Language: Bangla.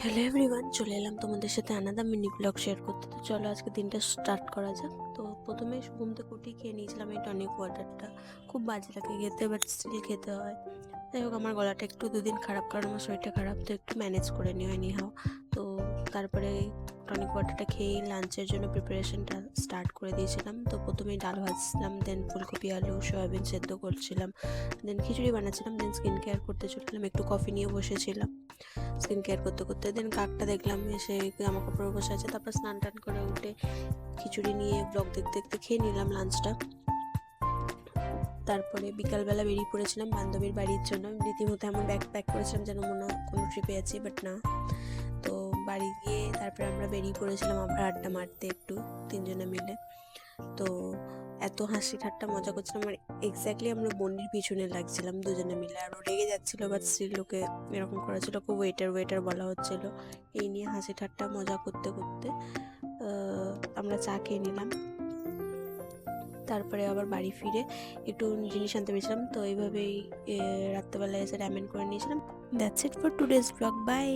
হ্যালো এভরিওয়ান, চলে এলাম তোমাদের সাথে আনাদা মিনি ব্লগ শেয়ার করতে। তো চলো আজকে দিনটা স্টার্ট করা যাক। তো প্রথমে ঘুম থেকে উঠে খেয়ে নিয়েছিলাম এই টনিক ওয়াটারটা। খুব বাজে লাগে খেতে, বাট স্টিল খেতে হয়। যাই হোক, আমার গলাটা একটু দুদিন খারাপ, কারণ আমার শরীরটা খারাপ, তো একটু ম্যানেজ করে নিও এনি হাও। তো তারপরে টনিক ওয়াটারটা খেয়েই লাঞ্চের জন্য প্রিপারেশনটা স্টার্ট করে দিয়েছিলাম। তো প্রথমেই ডাল ভাজছিলাম, দেন ফুলকপি আলু সয়াবিন সেদ্ধ করছিলাম, দেন খিচুড়ি বানাচ্ছিলাম, দেন স্কিন কেয়ার করতে চললাম, একটু কফি নিয়ে বসেছিলাম স্কিন কেয়ার করতে করতে। দেন কাকটা দেখলাম এসে জামা কাপড় বসে আছে। তারপর স্নান টান করে উঠে খিচুড়ি নিয়ে ব্লগ দেখতে দেখতে খেয়ে নিলাম লাঞ্চটা। তারপরে বিকালবেলা বেরিয়ে পড়েছিলাম বান্ধবীর বাড়ির জন্য। রীতিমতো এমন ব্যাগ প্যাক করেছিলাম যেন মনে কোনো ট্রিপে আছি, বাট না। তো বাড়ি গিয়ে তারপরে আমরা বেরিয়ে পড়েছিলাম আবার আড্ডা মারতে একটু, তিনজনে মিলে। তো এত হাসি ঠাট্টা মজা করছিলাম, আর এক্স্যাক্টলি আমরা বন্ডির পিছনে লাগছিলাম দুজনে মিলে। আর ও রেগে যাচ্ছিলো, বাট স্টিল ওকে এরকম করা ছিল, ওকে ওয়েটার ওয়েটার বলা হচ্ছিল। এই নিয়ে হাসি ঠাট্টা মজা করতে করতে আমরা চা খেয়ে নিলাম। তারপরে আবার বাড়ি ফিরে একটু জিনিস আনতে পেরেছিলাম। তো এইভাবেই রাত্রেবেলা এসে র্যামেন করে নিয়েছিলাম। That's it for today's blog. By.